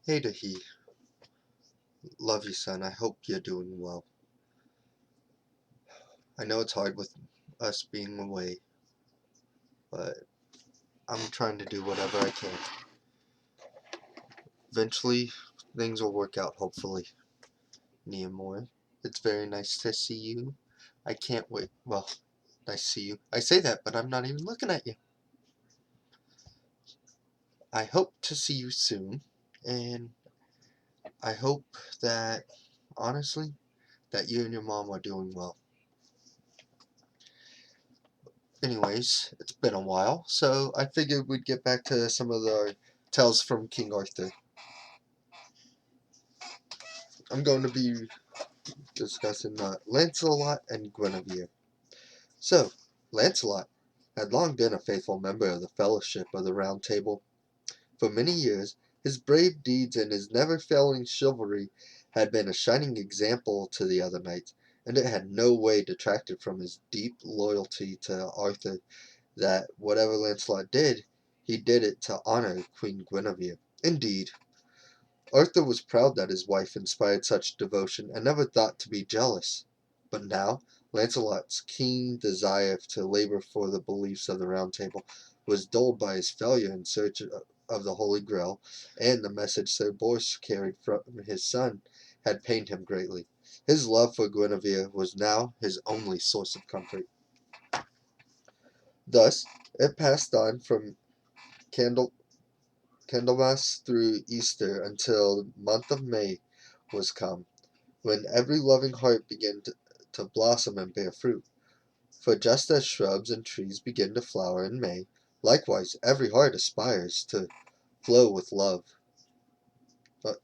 Hey Dahi, love you son, I hope you're doing well. I know it's hard with us being away, but I'm trying to do whatever I can. Eventually, things will work out, hopefully. Neomore, it's very nice to see you. I can't wait. Well, nice to see you. I say that, but I'm not even looking at you. I hope to see you soon, and I hope that, honestly, that you and your mom are doing well. Anyways, it's been a while, so I figured we'd get back to some of the tales from King Arthur. I'm going to be discussing Lancelot and Quenevere. So, Lancelot had long been a faithful member of the Fellowship of the Round Table. For many years, his brave deeds and his never-failing chivalry had been a shining example to the other knights, and it had no way detracted from his deep loyalty to Arthur that whatever Lancelot did, he did it to honor Queen Guinevere. Indeed, Arthur was proud that his wife inspired such devotion and never thought to be jealous. But now, Lancelot's keen desire to labor for the beliefs of the Round Table was dulled by his failure in search of the Holy Grail, and the message Sir Bors carried from his son had pained him greatly. His love for Guinevere was now his only source of comfort. Thus, it passed on from Candle Candlemas through Easter until the month of May was come, when every loving heart began to blossom and bear fruit. For just as shrubs and trees begin to flower in May, likewise every heart aspires to flow with love,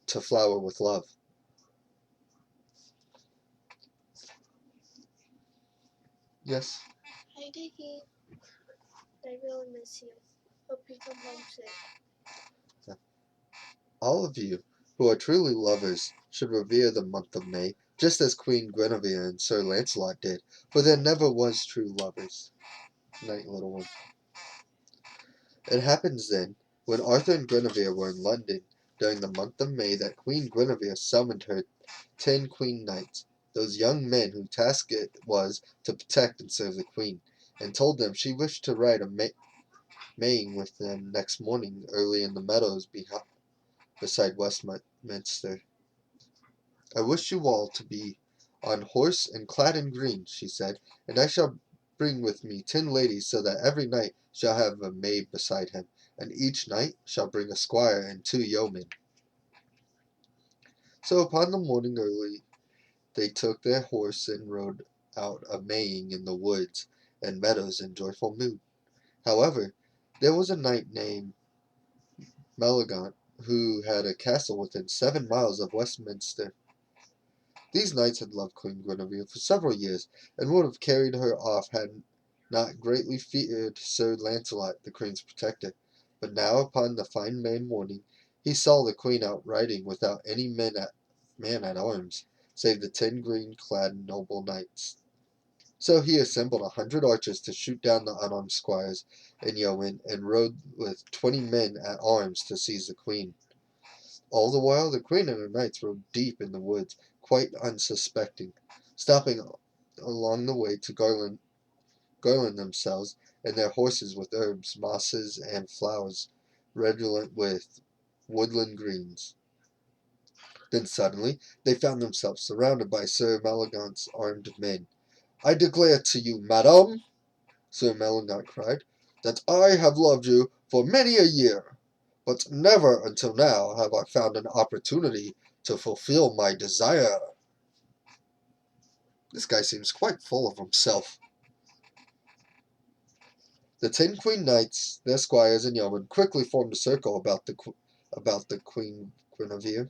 to flower with love. Yes. Hi, Dickie. I really miss you. Hope you come home soon. All of you who are truly lovers should revere the month of May, just as Queen Guinevere and Sir Lancelot did, for there never was true lovers. Night, little one. It happens then, when Arthur and Guinevere were in London during the month of May, that Queen Guinevere summoned her 10 Queen Knights, those young men whose task it was to protect and serve the Queen, and told them she wished to ride a Maying with them next morning early in the meadows beside Westminster. I wish you all to be on horse and clad in green, she said, and I shall bring with me 10 ladies, so that every knight shall have a maid beside him, and each knight shall bring a squire and 2 yeomen. So upon the morning early they took their horse and rode out a Maying in the woods and meadows in joyful mood. However, there was a knight named Meleagant who had a castle within 7 miles of Westminster. These knights had loved Queen Guinevere for several years, and would have carried her off had not greatly feared Sir Lancelot, the Queen's protector. But now, upon the fine May morning, he saw the Queen out riding without any man at arms, save the 10 green-clad noble knights. So he assembled 100 archers to shoot down the unarmed squires and yeomen, and rode with 20 men at arms to seize the Queen. All the while the Queen and her knights rode deep in the woods, quite unsuspecting, stopping along the way to garland themselves and their horses with herbs, mosses, and flowers redolent with woodland greens. Then suddenly they found themselves surrounded by Sir Maleagant's armed men. "I declare to you, madam," Sir Maleagant cried, "that I have loved you for many a year, but never until now have I found an opportunity to fulfill my desire." This guy seems quite full of himself. The 10 Queen Knights, their squires and yeomen, quickly formed a circle about the Queen Guinevere,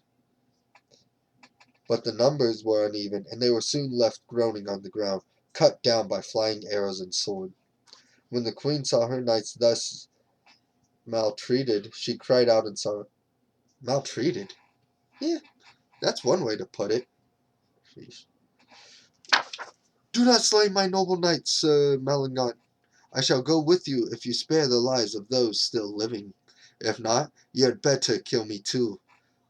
but the numbers were uneven, and they were soon left groaning on the ground, cut down by flying arrows and sword. When the Queen saw her knights thus maltreated, she cried out in sorrow. Maltreated? Yeah, that's one way to put it. Sheesh. "Do not slay my noble knights, Sir Maleagant. I shall go with you if you spare the lives of those still living. If not, you had better kill me too.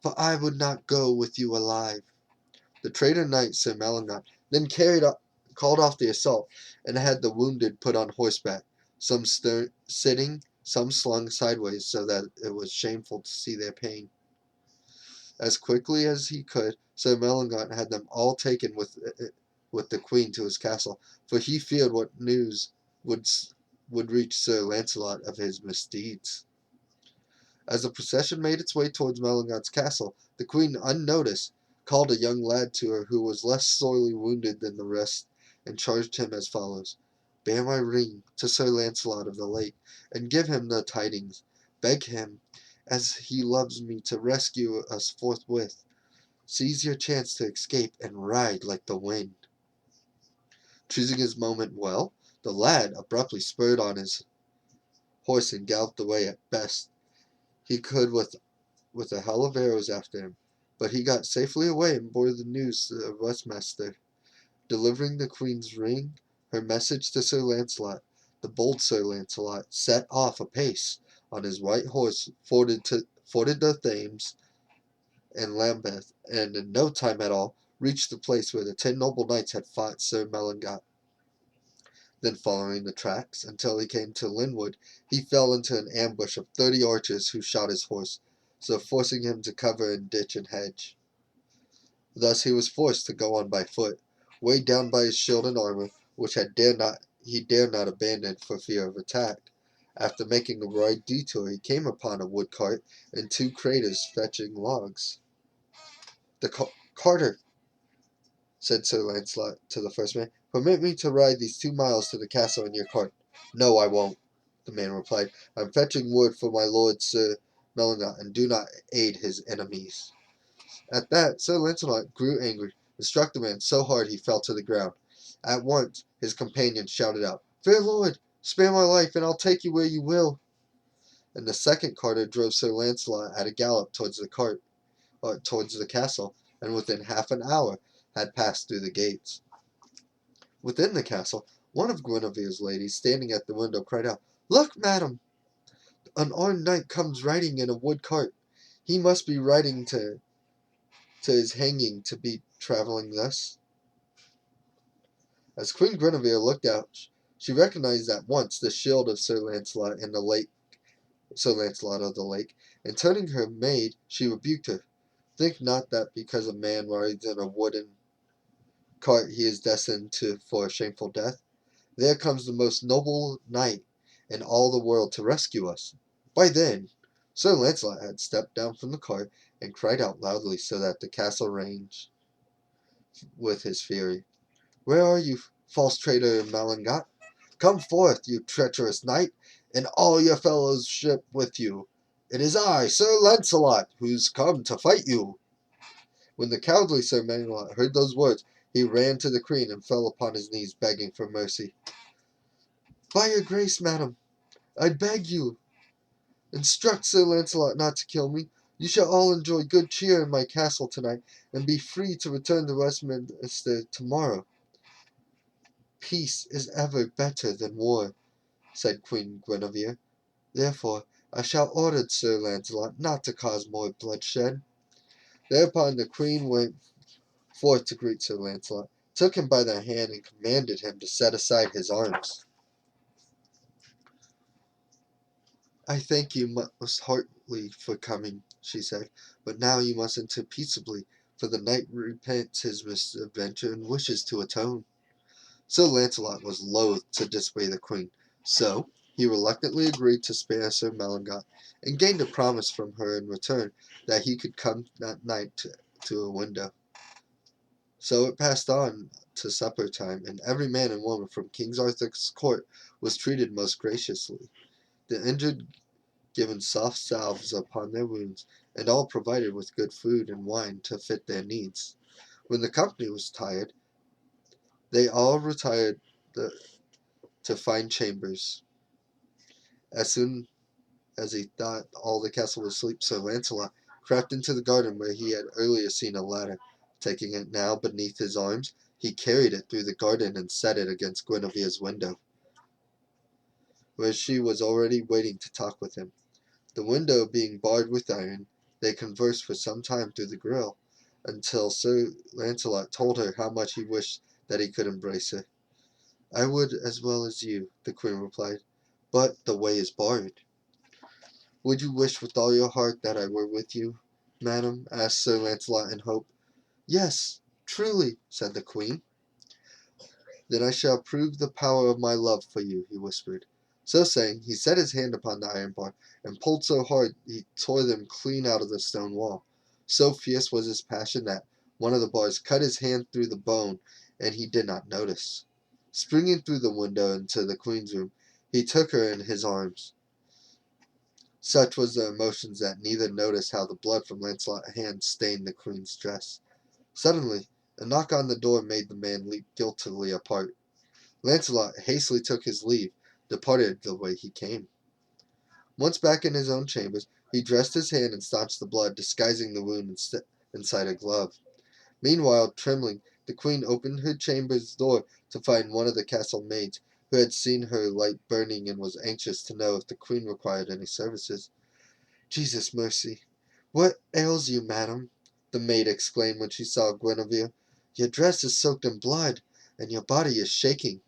for I would not go with you alive. The traitor knight Sir Meliot then called off the assault, and had the wounded put on horseback, some sitting, some slung sideways, so that it was shameful to see their pain. As quickly as he could, Sir Meliot had them all taken with the queen to his castle, for he feared what news would would reach Sir Lancelot of his misdeeds. As the procession made its way towards Meliot's castle, the queen, unnoticed, called a young lad to her who was less sorely wounded than the rest, and charged him as follows: "Bear my ring to Sir Lancelot of the Lake, and give him the tidings. Beg him, as he loves me, to rescue us forthwith. Seize your chance to escape, and ride like the wind." Choosing his moment well, the lad abruptly spurred on his horse and galloped away at best he could with a hail of arrows after him. But he got safely away and bore the news to the Westminster, delivering the queen's ring, her message to Sir Lancelot. The bold Sir Lancelot set off apace on his white horse, forded the Thames and Lambeth, and in no time at all reached the place where the 10 noble knights had fought Sir Meliot. Then, following the tracks until he came to Linwood, he fell into an ambush of 30 archers who shot his horse, so forcing him to cover in ditch and hedge. Thus he was forced to go on by foot, weighed down by his shield and armor, which he dared not abandon for fear of attack. After making a wide detour, he came upon a wood cart and 2 traders fetching logs. "The carter," said Sir Lancelot to the first man, "permit me to ride these 2 miles to the castle in your cart." "No, I won't," the man replied. "I'm fetching wood for my lord Sir Meliot, and do not aid his enemies." At that, Sir Lancelot grew angry, and struck the man so hard he fell to the ground. At once his companions shouted out, "Fair lord, spare my life, and I'll take you where you will." And the second carter drove Sir Lancelot at a gallop towards the castle, and within half an hour had passed through the gates. Within the castle, one of Guinevere's ladies, standing at the window, cried out, "Look, madam! An armed knight comes riding in a wood cart. He must be riding to his hanging to be travelling thus." As Queen Guinevere looked out, she recognized at once the shield of Sir Lancelot of the Lake, and turning her maid, she rebuked her. "Think not that because a man rides in a wooden cart he is destined for a shameful death. There comes the most noble knight in all the world to rescue us." By then, Sir Lancelot had stepped down from the cart, and cried out loudly so that the castle rang with his fury. "Where are you, false traitor Meliot? Come forth, you treacherous knight, and all your fellowship with you. It is I, Sir Lancelot, who's come to fight you." When the cowardly Sir Meliot heard those words, he ran to the queen and fell upon his knees, begging for mercy. "By your grace, madam, I beg you, instruct Sir Lancelot not to kill me. You shall all enjoy good cheer in my castle tonight, and be free to return to Westminster tomorrow." "Peace is ever better than war," said Queen Guinevere. "Therefore I shall order Sir Lancelot not to cause more bloodshed." Thereupon the queen went forth to greet Sir Lancelot, took him by the hand, and commanded him to set aside his arms. "I thank you most heartily for coming," she said, "but now you must enter peaceably, for the knight repents his misadventure and wishes to atone." Sir Lancelot was loath to disobey the queen, so he reluctantly agreed to spare Sir Meliot, and gained a promise from her in return that he could come that night to a window. So it passed on to supper time, and every man and woman from King Arthur's court was treated most graciously, the injured given soft salves upon their wounds, and all provided with good food and wine to fit their needs. When the company was tired, they all retired to fine chambers. As soon as he thought all the castle was asleep, Sir Lancelot crept into the garden where he had earlier seen a ladder. Taking it now beneath his arms, he carried it through the garden and set it against Guinevere's window, where she was already waiting to talk with him. The window being barred with iron, They conversed for some time through the grille, until Sir Lancelot told her how much he wished that he could embrace her. "I would as well as you," the Queen replied, "but the way is barred." "Would you wish with all your heart that I were with you, madam?" asked Sir Lancelot in hope. "Yes, truly," said the Queen. "Then I shall prove the power of my love for you," he whispered. So saying, he set his hand upon the iron bar, and pulled so hard he tore them clean out of the stone wall. So fierce was his passion that one of the bars cut his hand through the bone, and he did not notice. Springing through the window into the Queen's room, he took her in his arms. Such was the emotions that neither noticed how the blood from Lancelot's hand stained the Queen's dress. Suddenly, a knock on the door made the man leap guiltily apart. Lancelot hastily took his leave, departed the way he came. Once back in his own chambers, he dressed his hand and staunched the blood, disguising the wound inside a glove. Meanwhile, trembling, the Queen opened her chamber's door to find one of the castle maids, who had seen her light burning and was anxious to know if the Queen required any services. "Jesus mercy! What ails you, madam?" the maid exclaimed when she saw Guinevere. "Your dress is soaked in blood, and your body is shaking."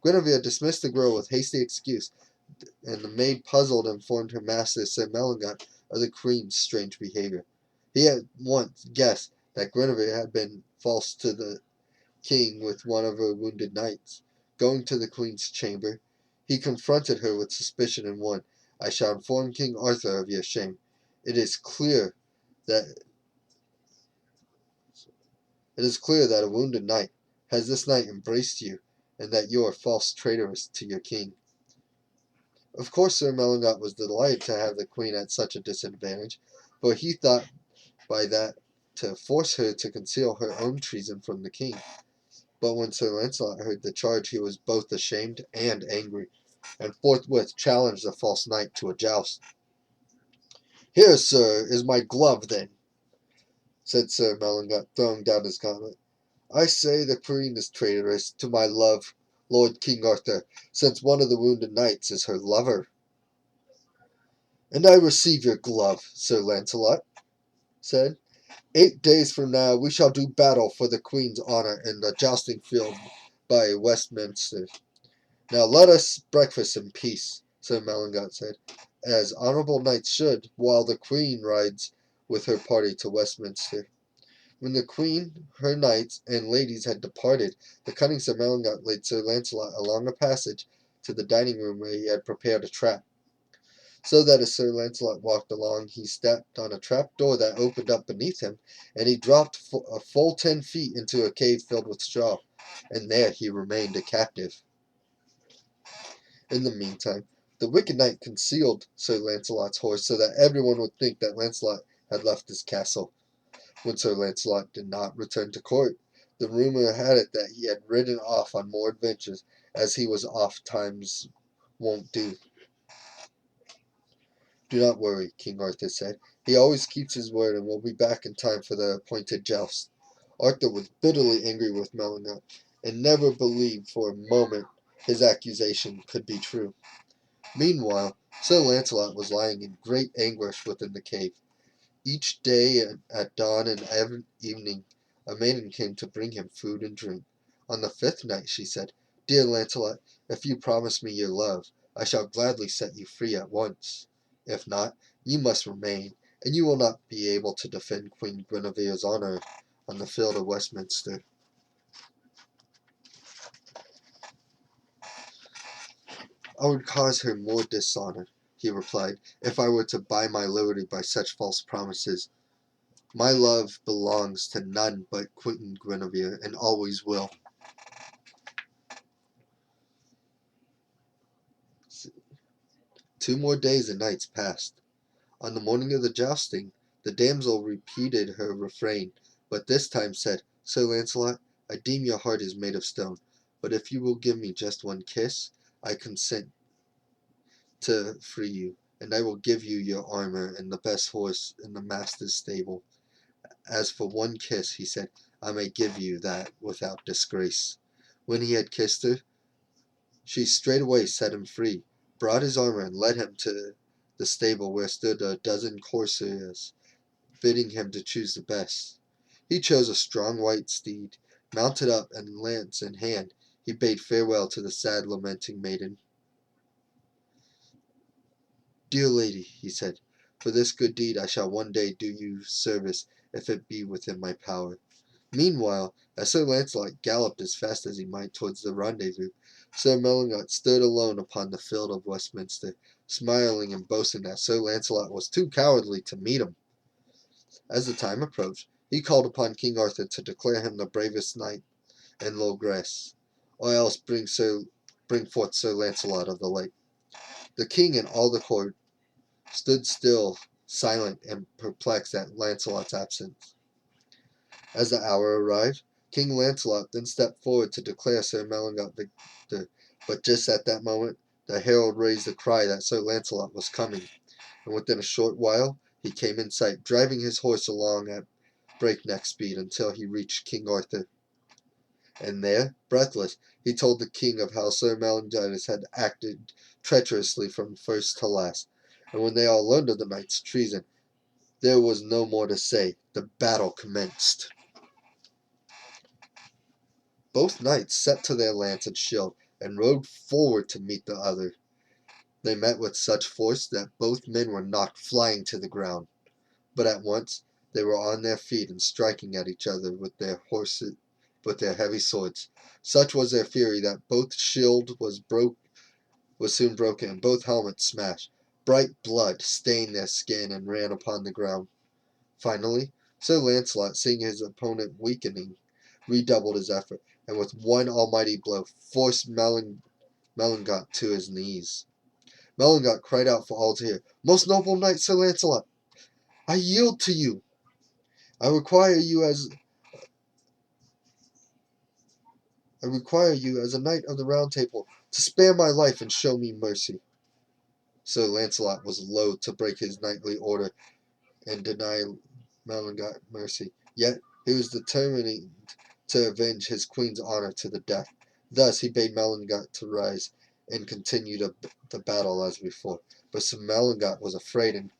Guinevere dismissed the girl with hasty excuse, and the maid puzzled informed her master Sir Meliagant of the Queen's strange behavior. He at once guessed that Guinevere had been false to the King with one of her wounded knights. Going to the Queen's chamber, he confronted her with suspicion and warned, "I shall inform King Arthur of your shame. It is clear that a wounded knight has this night embraced you, and that you are false traitoress to your king." Of course Sir Meliagant was delighted to have the Queen at such a disadvantage, for he thought by that to force her to conceal her own treason from the King. But when Sir Lancelot heard the charge, he was both ashamed and angry, and forthwith challenged the false knight to a joust. "Here, sir, is my glove, then," said Sir Meliagant, throwing down his gauntlet. "I say the Queen is traitorous to my love, Lord King Arthur, since one of the wounded knights is her lover." "And I receive your glove," Sir Lancelot said. "8 days from now we shall do battle for the Queen's honor in the jousting field by Westminster. Now let us breakfast in peace," Sir Meliagant said, "as honorable knights should, while the Queen rides with her party to Westminster." When the Queen, her knights, and ladies had departed, the cunning Sir Meliagant led Sir Lancelot along a passage to the dining room where he had prepared a trap, so that as Sir Lancelot walked along he stepped on a trap door that opened up beneath him, and he dropped a full 10 feet into a cave filled with straw, and there he remained a captive. In the meantime, the wicked knight concealed Sir Lancelot's horse so that everyone would think that Lancelot had left his castle. When Sir Lancelot did not return to court, the rumor had it that he had ridden off on more adventures, as he was oft times wont do. "Do not worry," King Arthur said. "He always keeps his word and will be back in time for the appointed joust." Arthur was bitterly angry with Meliagant, and never believed for a moment his accusation could be true. Meanwhile, Sir Lancelot was lying in great anguish within the cave. Each day at dawn and every evening a maiden came to bring him food and drink. On the 5th night she said, "Dear Lancelot, if you promise me your love, I shall gladly set you free at once. If not, you must remain, and you will not be able to defend Queen Guinevere's honor on the field of Westminster." "I would cause her more dishonor," he replied, "if I were to buy my liberty by such false promises. My love belongs to none but Queen Guinevere, and always will." 2 more days and nights passed. On the morning of the jousting, the damsel repeated her refrain, but this time said, "Sir Lancelot, I deem your heart is made of stone, but if you will give me just one kiss, I consent to free you, and I will give you your armor and the best horse in the master's stable. As for one kiss," he said, "I may give you that without disgrace." When he had kissed her, she straightway set him free, brought his armor, and led him to the stable where stood a dozen courtiers. bidding him to choose the best. He chose a strong white steed, mounted up, and lance in hand, he bade farewell to the sad lamenting maiden. "Dear lady," he said, "for this good deed I shall one day do you service if it be within my power." Meanwhile, as Sir Lancelot galloped as fast as he might towards the rendezvous, Sir Melingot stood alone upon the field of Westminster, smiling and boasting that Sir Lancelot was too cowardly to meet him. As the time approached, he called upon King Arthur to declare him the bravest knight in Logres, or else bring forth Sir Lancelot of the Lake. The king and all the court stood still, silent, and perplexed at Lancelot's absence. As the hour arrived, King Lancelot then stepped forward to declare Sir Melingot victor, but just at that moment the herald raised the cry that Sir Lancelot was coming, and within a short while he came in sight, driving his horse along at breakneck speed until he reached King Arthur. And there, breathless, he told the king of how Sir Melingius had acted treacherously from first to last, and when they all learned of the knight's treason, there was no more to say. The battle commenced. Both knights set to their lance and shield, and rode forward to meet the other. They met with such force that both men were knocked flying to the ground, but at once they were on their feet and striking at each other with their heavy swords. Such was their fury that both shield was soon broken, and both helmets smashed. Bright blood stained their skin and ran upon the ground. Finally, Sir Lancelot, seeing his opponent weakening, redoubled his effort, and with one almighty blow forced Melingot to his knees. Melingot cried out for all to hear, "Most noble knight Sir Lancelot, I yield to you. I require you as a knight of the Round Table to spare my life and show me mercy." Sir Lancelot was loath to break his knightly order and deny Melingot mercy, yet he was determined to avenge his queen's honor to the death. Thus he bade Melingot to rise and continue the battle as before, but Sir Melingot was afraid and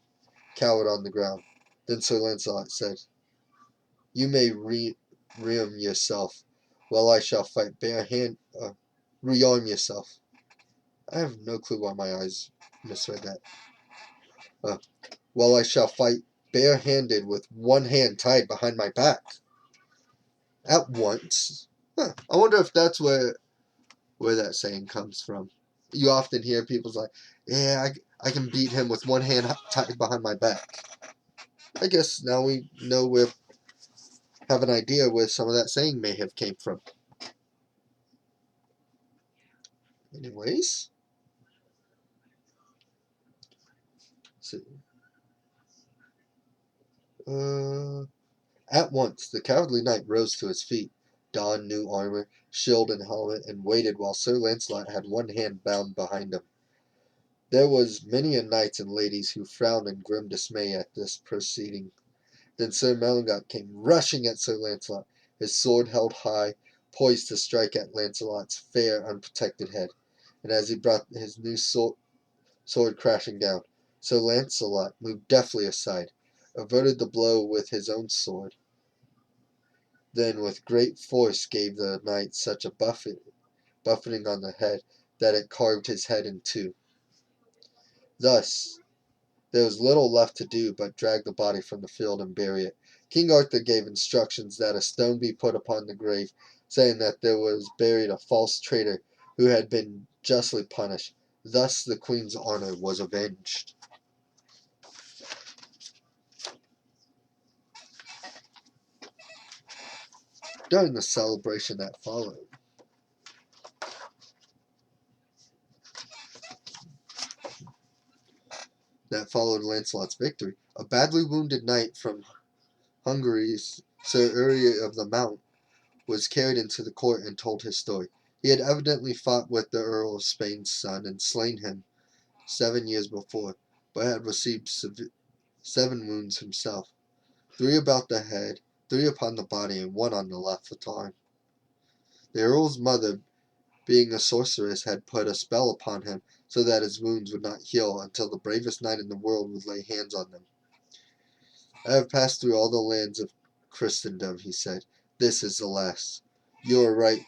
cowered on the ground. Then Sir Lancelot said, "You may rearm yourself, while I shall fight rearm yourself." I have no clue why my eyes misread that. "While I shall fight barehanded with one hand tied behind my back." At once. Huh. I wonder if that's where that saying comes from. You often hear people's like, "Yeah, I can beat him with one hand tied behind my back." I guess now we have an idea where some of that saying may have came from. Anyways, so, at once the cowardly knight rose to his feet, donned new armor, shield and helmet, and waited while Sir Lancelot had one hand bound behind him. There was many a knights and ladies who frowned in grim dismay at this proceeding. Then Sir Melingot came rushing at Sir Lancelot, his sword held high, poised to strike at Lancelot's fair, unprotected head. And as he brought his new sword crashing down, Sir Lancelot moved deftly aside, averted the blow with his own sword, then with great force gave the knight such a buffeting on the head that it carved his head in two. Thus there was little left to do but drag the body from the field and bury it. King Arthur gave instructions that a stone be put upon the grave, saying that there was buried a false traitor who had been justly punished. Thus the queen's honor was avenged. During the celebration that followed Lancelot's victory, a badly wounded knight from Hungary's Sir Uri of the Mount was carried into the court and told his story. He had evidently fought with the Earl of Spain's son and slain him 7 years before, but had received 7 wounds himself, 3 about the head, 3 upon the body, and 1 on the left arm. The Earl's mother, being a sorceress, had put a spell upon him so that his wounds would not heal until the bravest knight in the world would lay hands on them. I have passed through all the lands of Christendom, he said. This is the last. You are right.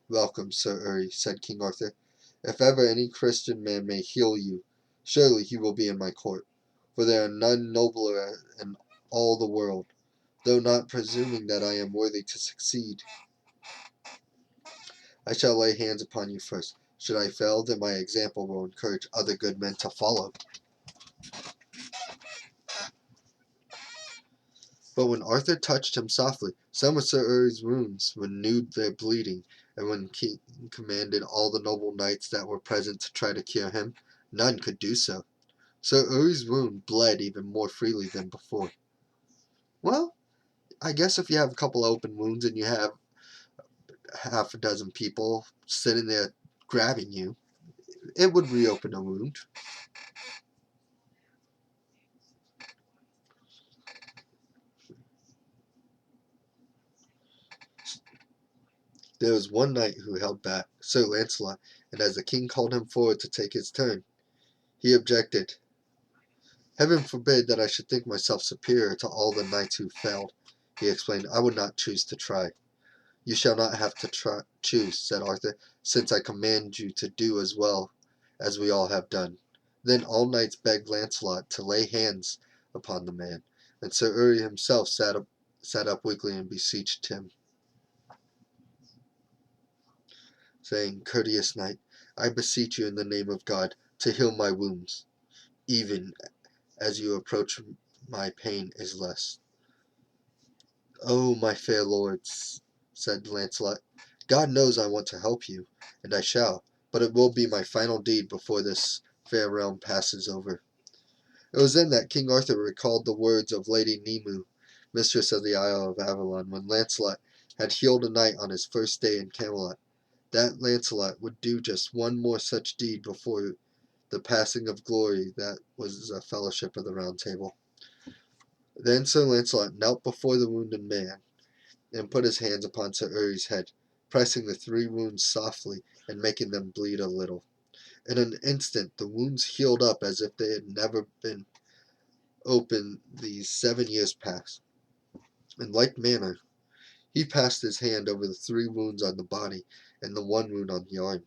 Welcome, Sir Uri, said King Arthur. If ever any Christian man may heal you, surely he will be in my court, for there are none nobler in all the world, though not presuming that I am worthy to succeed. I shall lay hands upon you first. Should I fail, then my example will encourage other good men to follow. But when Arthur touched him softly, some of Sir Uri's wounds renewed their bleeding, and when King commanded all the noble knights that were present to try to cure him, none could do so. Sir Uri's wound bled even more freely than before. Well, I guess if you have a couple open wounds and you have half a dozen people sitting there grabbing you, it would reopen a wound. There was one knight who held back, Sir Lancelot, and as the king called him forward to take his turn, he objected. Heaven forbid that I should think myself superior to all the knights who failed, he explained. I would not choose to try. You shall not have to choose, said Arthur, since I command you to do as well as we all have done. Then all knights begged Lancelot to lay hands upon the man, and Sir Uri himself sat up weakly and beseeched him, saying, Courteous knight, I beseech you in the name of God to heal my wounds, even as you approach my pain is less. Oh, my fair lords, said Lancelot, God knows I want to help you, and I shall, but it will be my final deed before this fair realm passes over. It was then that King Arthur recalled the words of Lady Nemu, mistress of the Isle of Avalon, when Lancelot had healed a knight on his first day in Camelot. That Lancelot would do just one more such deed before the passing of glory, that was the fellowship of the Round Table. Then Sir Lancelot knelt before the wounded man, and put his hands upon Sir Uri's head, pressing the 3 wounds softly, and making them bleed a little. In an instant the wounds healed up as if they had never been open these 7 years past. In like manner, he passed his hand over the 3 wounds on the body, and the 1 wound on the arm.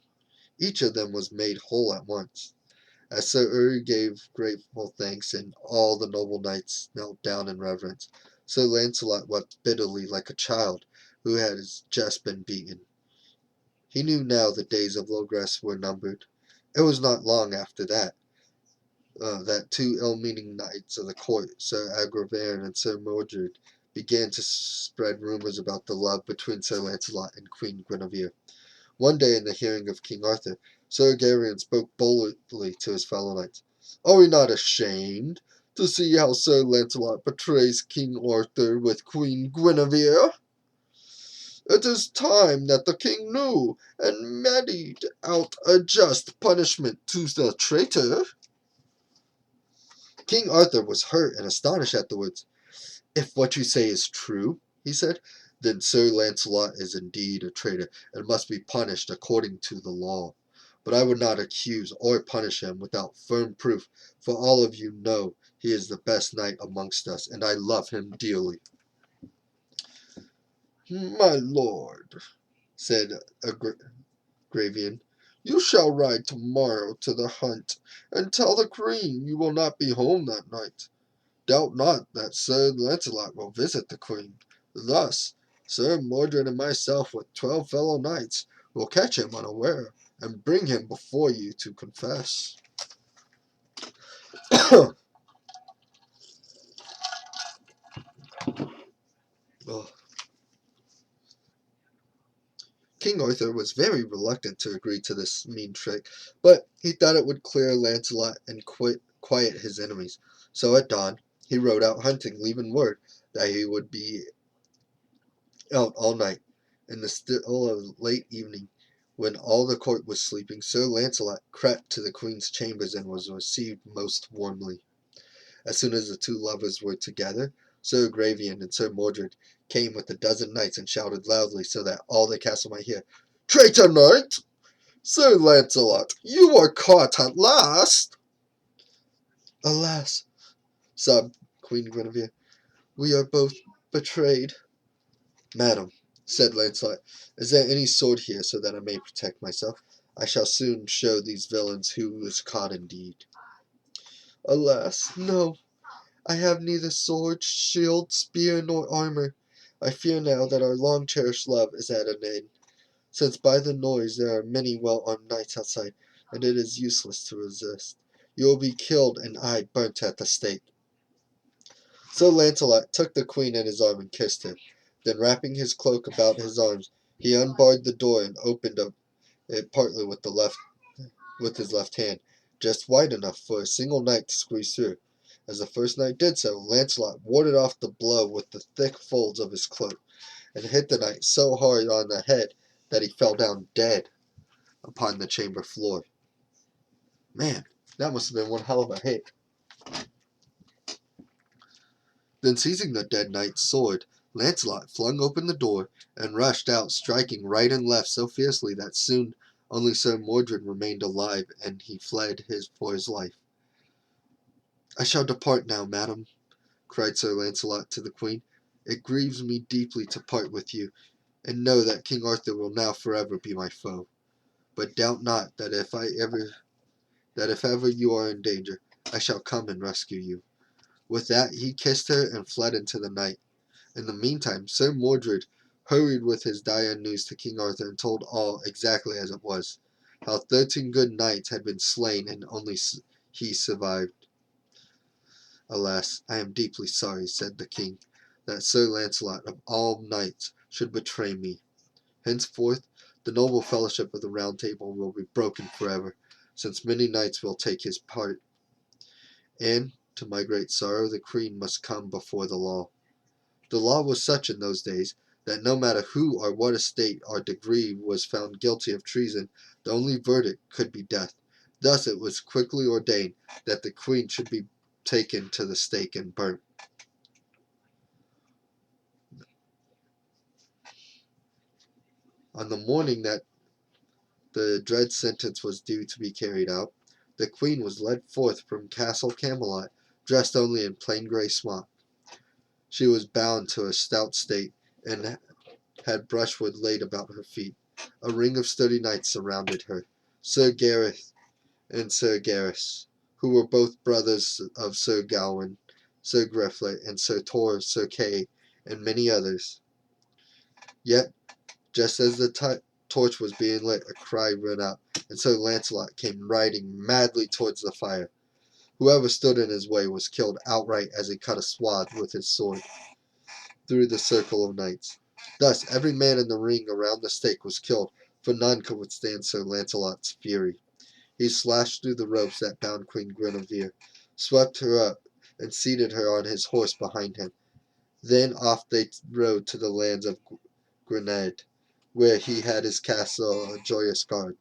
Each of them was made whole at once. As Sir Uri gave grateful thanks, and all the noble knights knelt down in reverence, Sir Lancelot wept bitterly like a child who has just been beaten. He knew now the days of Logres were numbered. It was not long after that 2 ill-meaning knights of the court, Sir Agravaine and Sir Mordred, began to spread rumors about the love between Sir Lancelot and Queen Guinevere. One day, in the hearing of King Arthur, Sir Gawain spoke boldly to his fellow knights. Are we not ashamed to see how Sir Lancelot betrays King Arthur with Queen Guinevere? It is time that the king knew and meted out a just punishment to the traitor. King Arthur was hurt and astonished at the words. If what you say is true, he said, then Sir Lancelot is indeed a traitor, and must be punished according to the law. But I would not accuse or punish him without firm proof, for all of you know he is the best knight amongst us, and I love him dearly. My lord, said Agravaine, you shall ride tomorrow to the hunt, and tell the queen you will not be home that night. Doubt not that Sir Lancelot will visit the queen. Thus, Sir Mordred and myself with 12 fellow knights will catch him unaware, and bring him before you to confess. King Arthur was very reluctant to agree to this mean trick, but he thought it would clear Lancelot and quiet his enemies. So at dawn he rode out hunting, leaving word that he would be out all night. In the still of late evening, when all the court was sleeping, Sir Lancelot crept to the queen's chambers and was received most warmly. As soon as the 2 lovers were together, Sir Agravaine and Sir Mordred came with a dozen knights and shouted loudly so that all the castle might hear, Traitor knight! Sir Lancelot, you are caught at last! Alas, sobbed Queen Guinevere. "We are both betrayed." "Madam," said Lancelot, "is there any sword here, so that I may protect myself? I shall soon show these villains who is caught indeed." "Alas, no! I have neither sword, shield, spear, nor armor. I fear now that our long-cherished love is at an end, since by the noise there are many well-armed knights outside, and it is useless to resist. You will be killed, and I burnt at the stake." So Lancelot took the queen in his arm and kissed her. Then, wrapping his cloak about his arms, he unbarred the door and opened it partly with his left hand, just wide enough for a single knight to squeeze through. As the first knight did so, Lancelot warded off the blow with the thick folds of his cloak, and hit the knight so hard on the head that he fell down dead upon the chamber floor. Man, that must have been one hell of a hit. Then, seizing the dead knight's sword, Lancelot flung open the door and rushed out, striking right and left so fiercely that soon only Sir Mordred remained alive, and he fled for his life. "I shall depart now, madam," cried Sir Lancelot to the queen. "It grieves me deeply to part with you, and know that King Arthur will now forever be my foe. But doubt not that if ever you are in danger, I shall come and rescue you." With that he kissed her and fled into the night. In the meantime, Sir Mordred hurried with his dire news to King Arthur and told all exactly as it was, how 13 good knights had been slain and only he survived. "Alas, I am deeply sorry," said the king, "that Sir Lancelot of all knights should betray me. Henceforth the noble fellowship of the Round Table will be broken forever, since many knights will take his part, and, to my great sorrow, the queen must come before the law." The law was such in those days that no matter who or what estate or degree was found guilty of treason, the only verdict could be death. Thus it was quickly ordained that the queen should be taken to the stake and burnt. On the morning that the dread sentence was due to be carried out, the queen was led forth from Castle Camelot, dressed only in plain grey smock. She was bound to a stout stake, and had brushwood laid about her feet. A ring of sturdy knights surrounded her, Sir Gareth and Sir Gaheris, who were both brothers of Sir Gawain, Sir Griflet, and Sir Tor, Sir Kay, and many others. Yet, just as the torch was being lit, a cry ran out, and Sir Lancelot came riding madly towards the fire. Whoever stood in his way was killed outright as he cut a swath with his sword through the circle of knights. Thus every man in the ring around the stake was killed, for none could withstand Sir Lancelot's fury. He slashed through the ropes that bound Queen Guinevere, swept her up, and seated her on his horse behind him. Then off they rode to the lands of Grenade, where he had his castle Joyous Gard.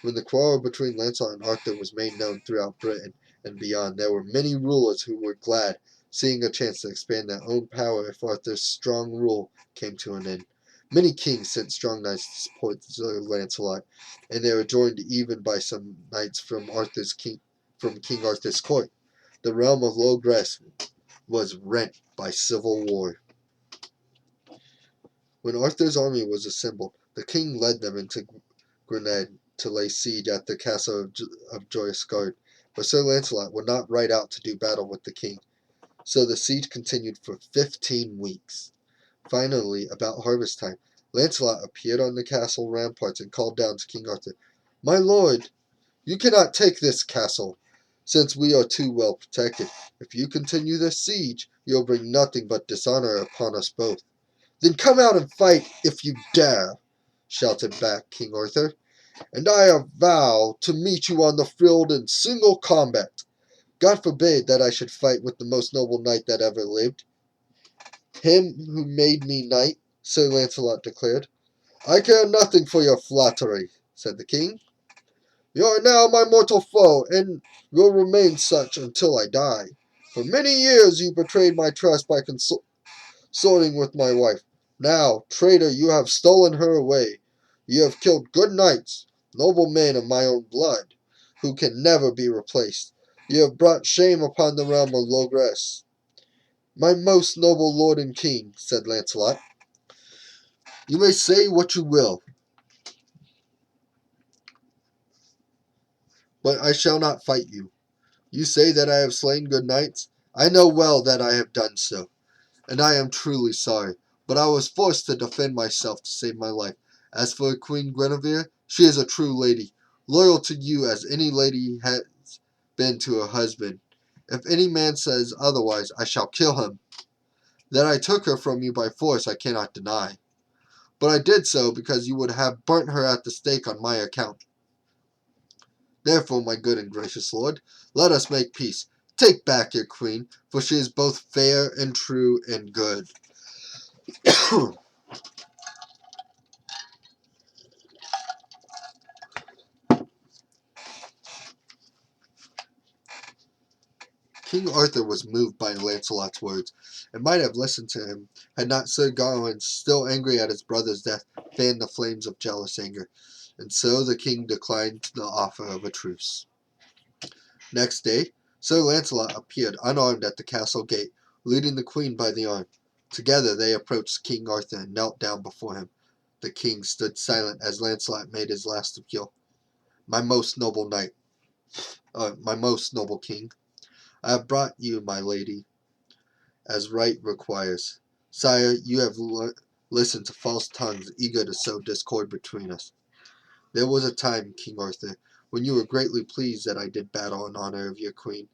When the quarrel between Lancelot and Arthur was made known throughout Britain and beyond, there were many rulers who were glad, seeing a chance to expand their own power if Arthur's strong rule came to an end. Many kings sent strong knights to support Sir Lancelot, and they were joined even by some knights from King Arthur's court. The realm of Logres was rent by civil war. When Arthur's army was assembled, the king led them into Grenade to lay siege at the castle of Joyous Gard, but Sir Lancelot would not ride out to do battle with the king, so the siege continued for 15 weeks. Finally, about harvest time, Lancelot appeared on the castle ramparts and called down to King Arthur, "My lord, you cannot take this castle, since we are too well protected. If you continue this siege, you will bring nothing but dishonor upon us both." "Then come out and fight, if you dare," shouted back King Arthur, "and I vow to meet you on the field in single combat. God forbid that I should fight with the most noble knight that ever lived." "Him who made me knight," Sir Lancelot declared. "I care nothing for your flattery," said the king. "You are now my mortal foe, and will remain such until I die. For many years you betrayed my trust by consorting with my wife. Now, traitor, you have stolen her away. You have killed good knights, noble men of my own blood, who can never be replaced. You have brought shame upon the realm of Logres. My most noble lord and king, said Lancelot, you may say what you will, but I shall not fight you. You say that I have slain good knights. I know well that I have done so, and I am truly sorry, but I was forced to defend myself to save my life. As for Queen Guinevere, she is a true lady, loyal to you as any lady has been to her husband. If any man says otherwise, I shall kill him. That I took her from you by force I cannot deny, but I did so because you would have burnt her at the stake on my account. Therefore, my good and gracious lord, let us make peace. Take back your queen, for she is both fair and true and good. King Arthur was moved by Lancelot's words, and might have listened to him, had not Sir Gawain, still angry at his brother's death, fanned the flames of jealous anger, and so the king declined the offer of a truce. Next day, Sir Lancelot appeared unarmed at the castle gate, leading the queen by the arm. Together they approached King Arthur and knelt down before him. The king stood silent as Lancelot made his last appeal. My most noble knight, my most noble king, I have brought you, my lady, as right requires. Sire, you have listened to false tongues eager to sow discord between us. There was a time, King Arthur, when you were greatly pleased that I did battle in honor of your queen,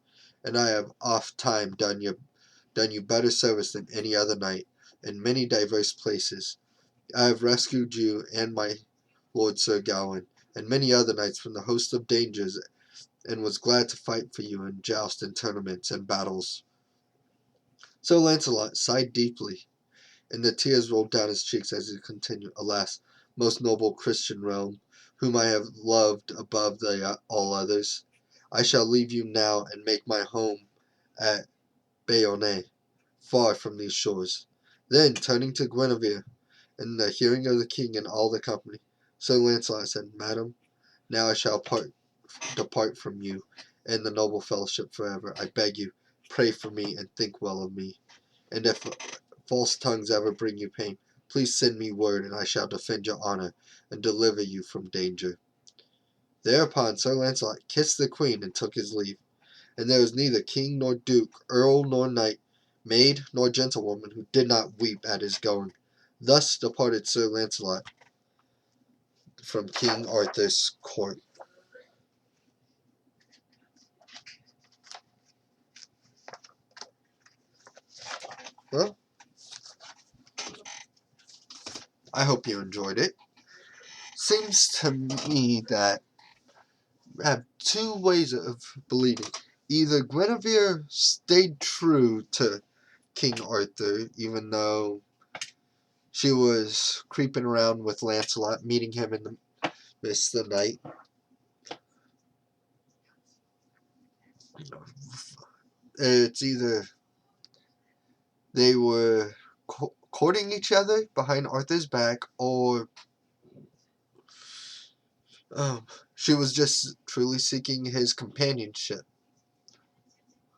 and I have oft time done you better service than any other knight, in many diverse places. I have rescued you and my lord Sir Gawain, and many other knights from the host of dangers, and was glad to fight for you in jousts and tournaments and battles. So Lancelot sighed deeply, and the tears rolled down his cheeks as he continued, Alas, most noble Christian realm, whom I have loved above all others, I shall leave you now and make my home at Bayonne, far from these shores. Then, turning to Guinevere, in the hearing of the king and all the company, Sir Lancelot said, Madam, now I shall depart from you and the noble fellowship forever. I beg you, pray for me and think well of me. And if false tongues ever bring you pain, please send me word, and I shall defend your honor and deliver you from danger. Thereupon Sir Lancelot kissed the queen and took his leave, and there was neither king nor duke, earl nor knight, maid nor gentlewoman who did not weep at his going. Thus departed Sir Lancelot from King Arthur's court. Well, I hope you enjoyed it. Seems to me that I have two ways of believing. Either Guinevere stayed true to King Arthur, even though she was creeping around with Lancelot, meeting him in the midst of the night. It's either they were courting each other behind Arthur's back, or she was just truly seeking his companionship.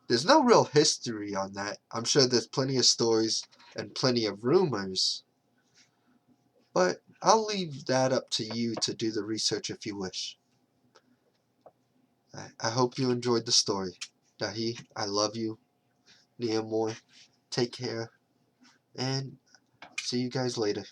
There's no real history on that. I'm sure there's plenty of stories and plenty of rumors, but I'll leave that up to you to do the research if you wish. I hope you enjoyed the story. Dahi, I love you. Niamoy, take care, and see you guys later.